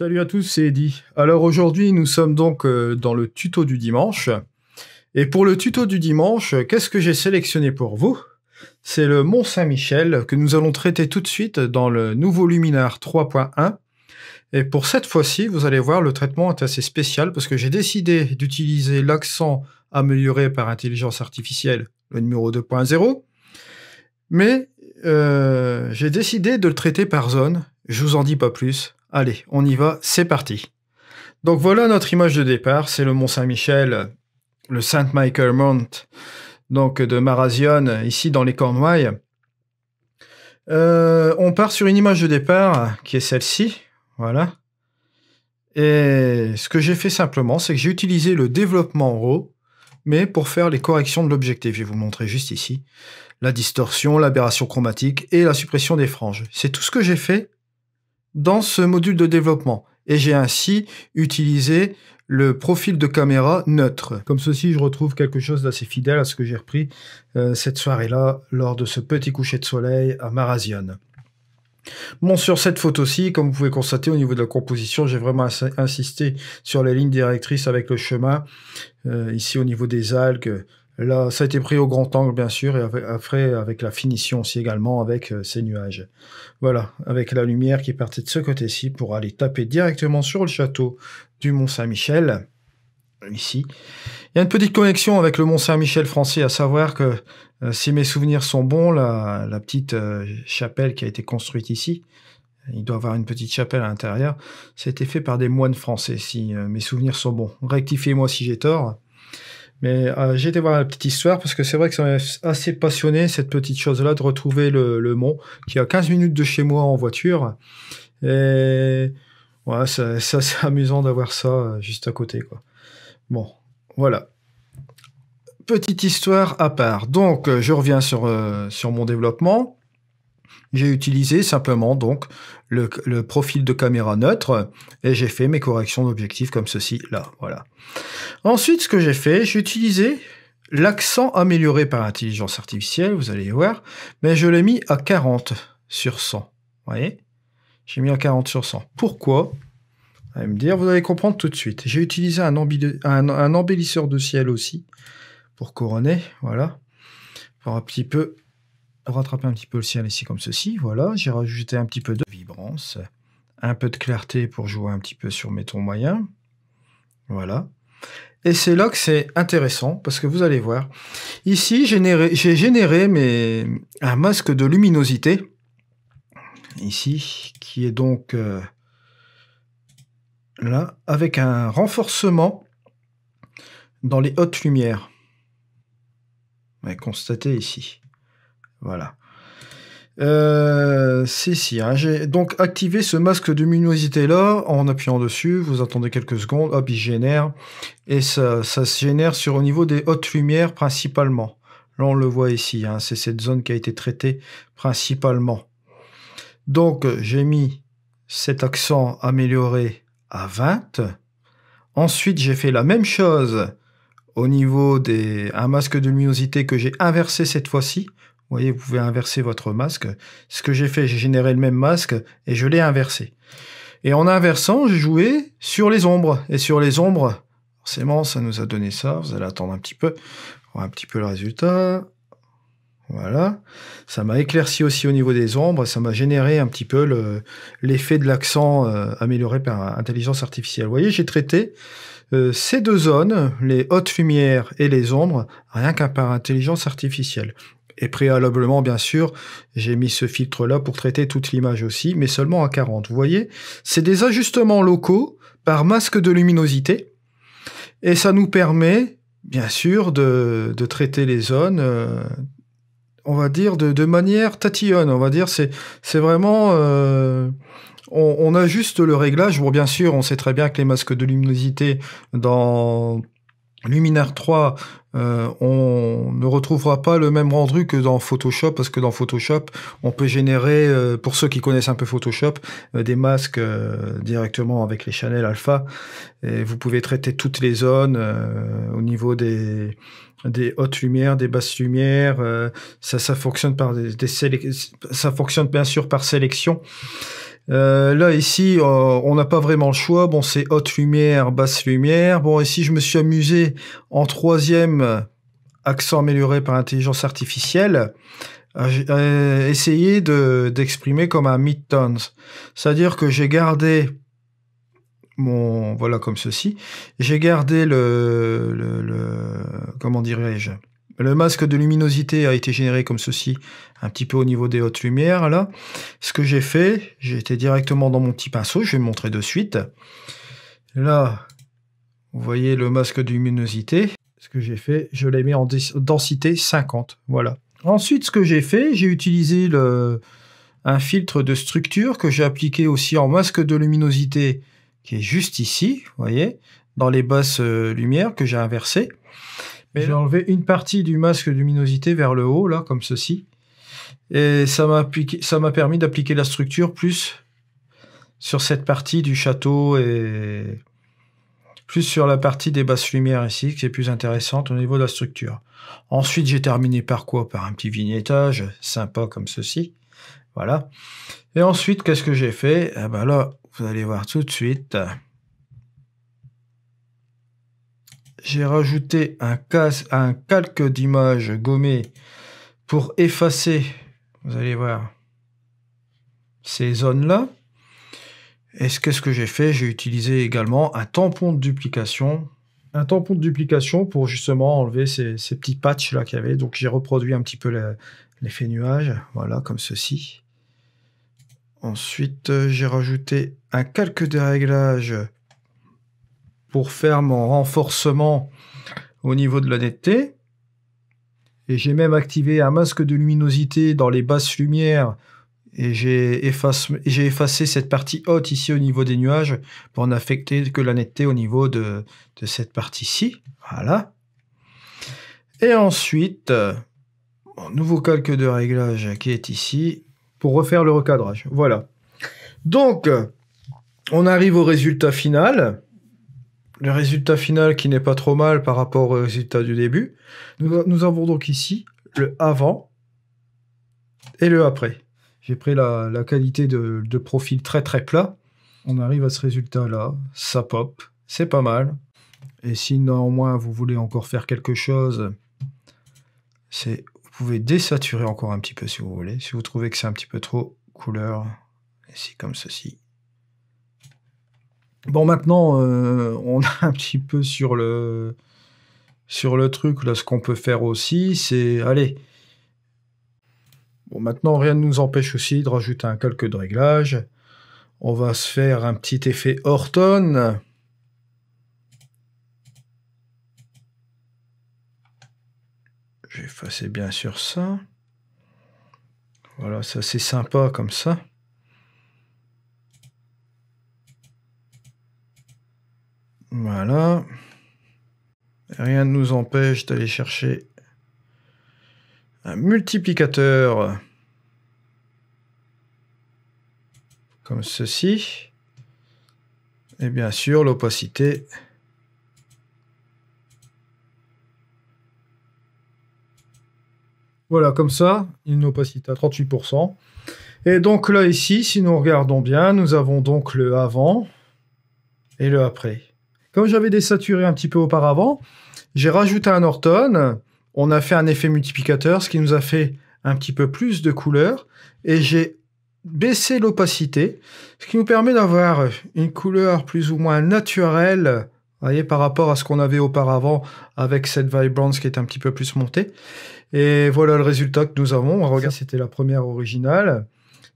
Salut à tous, c'est Eddy. Alors aujourd'hui, nous sommes donc dans le tuto du dimanche. Et pour le tuto du dimanche, qu'est-ce que j'ai sélectionné pour vous? C'est le Mont Saint-Michel que nous allons traiter tout de suite dans le nouveau Luminar 3.1. Et pour cette fois-ci, vous allez voir, le traitement est assez spécial parce que j'ai décidé d'utiliser l'accent amélioré par intelligence artificielle, le numéro 2.0. Mais j'ai décidé de le traiter par zone. Je vous en dis pas plus. Allez, on y va, c'est parti. Donc voilà notre image de départ, c'est le Mont Saint-Michel, le Saint Michael Mount, donc de Marazion, ici dans les Cornouailles. On part sur une image de départ qui est celle-ci, voilà. Et ce que j'ai fait simplement, c'est que j'ai utilisé le développement RAW, mais pour faire les corrections de l'objectif. Je vais vous montrer juste ici. La distorsion, l'aberration chromatique et la suppression des franges. C'est tout ce que j'ai fait dans ce module de développement. Et j'ai ainsi utilisé le profil de caméra neutre. Comme ceci, je retrouve quelque chose d'assez fidèle à ce que j'ai repris cette soirée-là, lors de ce petit coucher de soleil à Marazion. Bon, sur cette photo-ci, comme vous pouvez constater au niveau de la composition, j'ai vraiment insisté sur les lignes directrices avec le chemin. Ici, au niveau des algues, là, ça a été pris au grand angle, bien sûr, et après, avec la finition aussi également, avec ces nuages. Voilà, avec la lumière qui partait de ce côté-ci pour aller taper directement sur le château du Mont-Saint-Michel, ici. Il y a une petite connexion avec le Mont-Saint-Michel français, à savoir que, si mes souvenirs sont bons, la petite chapelle qui a été construite ici, il doit y avoir une petite chapelle à l'intérieur, ça a été fait par des moines français, si mes souvenirs sont bons. Rectifiez-moi si j'ai tort. Mais j'ai été voir la petite histoire, parce que c'est vrai que ça m'a assez passionné, cette petite chose-là, de retrouver le mont, qui est à 15 minutes de chez moi en voiture. Et ouais, c'est amusant d'avoir ça juste à côté, quoi. Bon, voilà. Petite histoire à part. Donc, je reviens sur mon développement. J'ai utilisé simplement donc le profil de caméra neutre et j'ai fait mes corrections d'objectif comme ceci, là, voilà. Ensuite, ce que j'ai fait, j'ai utilisé l'accent amélioré par intelligence artificielle, vous allez voir, mais je l'ai mis à 40 sur 100. Vous voyez? J'ai mis à 40 sur 100. Pourquoi? Vous allez me dire, vous allez comprendre tout de suite. J'ai utilisé un embellisseur de ciel aussi pour couronner, voilà, pour un petit peu rattraper un petit peu le ciel ici comme ceci, voilà. J'ai rajouté un petit peu de vibrance, un peu de clarté pour jouer un petit peu sur mes tons moyens, voilà. Et c'est là que c'est intéressant, parce que vous allez voir, ici j'ai généré un masque de luminosité, ici, qui est donc là, avec un renforcement dans les hautes lumières. Vous allez constater ici. Voilà. C'est ici, hein. J'ai donc activé ce masque de luminosité là en appuyant dessus. Vous attendez quelques secondes, hop, il génère. Et ça se génère au niveau des hautes lumières principalement. Là, on le voit ici, hein, c'est cette zone qui a été traitée principalement. Donc, j'ai mis cet accent amélioré à 20. Ensuite, j'ai fait la même chose au niveau un masque de luminosité que j'ai inversé cette fois-ci. Vous voyez, vous pouvez inverser votre masque. Ce que j'ai fait, j'ai généré le même masque et je l'ai inversé. Et en inversant, j'ai joué sur les ombres. Et sur les ombres, forcément, ça nous a donné ça. Vous allez attendre un petit peu. On voit un petit peu le résultat. Voilà. Ça m'a éclairci aussi au niveau des ombres. Ça m'a généré un petit peu l'effet de l'accent amélioré par intelligence artificielle. Vous voyez, j'ai traité ces deux zones, les hautes lumières et les ombres, rien qu'à par intelligence artificielle. Et préalablement, bien sûr, j'ai mis ce filtre-là pour traiter toute l'image aussi, mais seulement à 40. Vous voyez, c'est des ajustements locaux par masque de luminosité. Et ça nous permet, bien sûr, de traiter les zones, on va dire, de manière tatillonne. On va dire, c'est vraiment... on ajuste le réglage. Bon, bien sûr, on sait très bien que les masques de luminosité dans Luminar 3, on ne retrouvera pas le même rendu que dans Photoshop, parce que dans Photoshop, on peut générer, pour ceux qui connaissent un peu Photoshop, des masques directement avec les channels alpha, et vous pouvez traiter toutes les zones au niveau des hautes lumières, des basses lumières, ça fonctionne par ça fonctionne bien sûr par sélection. Là, ici, on n'a pas vraiment le choix. Bon, c'est haute lumière, basse lumière. Bon, ici, je me suis amusé en troisième accent amélioré par intelligence artificielle à essayer d'exprimer comme un mid-tones. C'est-à-dire que j'ai gardé voilà, comme ceci. J'ai gardé comment dirais-je? Le masque de luminosité a été généré comme ceci, un petit peu au niveau des hautes lumières, là. Ce que j'ai fait, j'ai été directement dans mon petit pinceau, je vais le montrer de suite. Là, vous voyez le masque de luminosité. Ce que j'ai fait, je l'ai mis en densité 50, voilà. Ensuite, ce que j'ai fait, j'ai utilisé un filtre de structure que j'ai appliqué aussi en masque de luminosité, qui est juste ici, vous voyez, dans les basses lumières que j'ai inversées. J'ai enlevé une partie du masque de luminosité vers le haut, là, comme ceci. Et ça m'a permis d'appliquer la structure plus sur cette partie du château et plus sur la partie des basses lumières ici, qui est plus intéressante au niveau de la structure. Ensuite, j'ai terminé par quoi? Par un petit vignettage sympa comme ceci. Voilà. Et ensuite, qu'est-ce que j'ai fait? Eh ben là, vous allez voir tout de suite. J'ai rajouté un calque d'image gommé pour effacer, vous allez voir, ces zones-là. Et qu'est-ce que j'ai fait? J'ai utilisé également un tampon de duplication. Un tampon de duplication pour justement enlever ces petits patchs-là qu'il y avait. Donc j'ai reproduit un petit peu l'effet nuage, voilà, comme ceci. Ensuite, j'ai rajouté un calque de réglage pour faire mon renforcement au niveau de la netteté. Et j'ai même activé un masque de luminosité dans les basses lumières. Et j'ai effacé cette partie haute ici au niveau des nuages pour n'affecter que la netteté au niveau de cette partie-ci. Voilà. Et ensuite, mon nouveau calque de réglage qui est ici pour refaire le recadrage. Voilà. Donc, on arrive au résultat final. Le résultat final qui n'est pas trop mal par rapport au résultat du début. Nous avons donc ici le avant et le après. J'ai pris la qualité de profil très très plat. On arrive à ce résultat-là. Ça pop. C'est pas mal. Et si néanmoins vous voulez encore faire quelque chose, vous pouvez désaturer encore un petit peu si vous voulez. Si vous trouvez que c'est un petit peu trop couleur. Ici comme ceci. Bon, maintenant, on a un petit peu sur le truc, là, ce qu'on peut faire aussi, c'est... Allez. Bon, maintenant, rien ne nous empêche aussi de rajouter un calque de réglage. On va se faire un petit effet Horton. Je vais effacer bien sûr ça. Voilà, ça c'est sympa comme ça. Voilà. Rien ne nous empêche d'aller chercher un multiplicateur comme ceci. Et bien sûr, l'opacité. Voilà, comme ça, une opacité à 38%. Et donc là, ici, si nous regardons bien, nous avons donc le avant et le après. Comme j'avais désaturé un petit peu auparavant, j'ai rajouté un Horton, on a fait un effet multiplicateur, ce qui nous a fait un petit peu plus de couleur, et j'ai baissé l'opacité, ce qui nous permet d'avoir une couleur plus ou moins naturelle, vous voyez, par rapport à ce qu'on avait auparavant avec cette vibrance qui est un petit peu plus montée. Et voilà le résultat que nous avons. Regarde, c'était la première originale,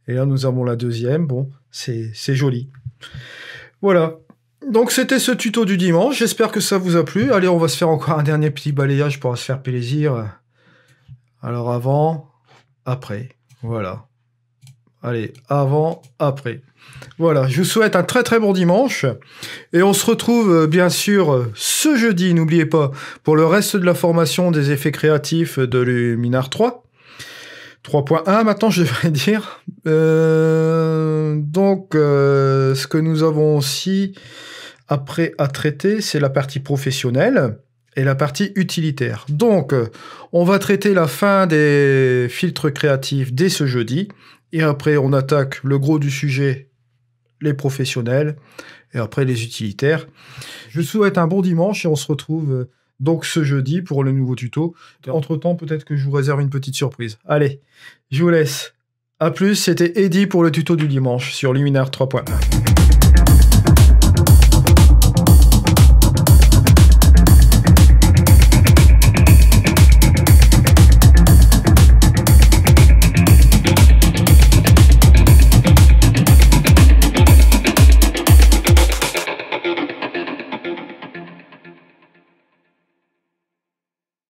et là nous avons la deuxième. Bon, c'est joli. Voilà. Donc c'était ce tuto du dimanche, j'espère que ça vous a plu. Allez, on va se faire encore un dernier petit balayage pour se faire plaisir. Alors avant, après, voilà. Allez, avant, après. Voilà, je vous souhaite un très très bon dimanche. Et on se retrouve bien sûr ce jeudi, n'oubliez pas, pour le reste de la formation des effets créatifs de Luminar 3. 3.1 maintenant, je devrais dire. Donc, ce que nous avons aussi après à traiter, c'est la partie professionnelle et la partie utilitaire. Donc, on va traiter la fin des filtres créatifs dès ce jeudi. Et après, on attaque le gros du sujet les professionnels et après les utilitaires. Je vous souhaite un bon dimanche et on se retrouve donc ce jeudi pour le nouveau tuto. Entre-temps, peut-être que je vous réserve une petite surprise. Allez, je vous laisse. A plus, c'était Eddy pour le tuto du dimanche sur Luminar 3.1.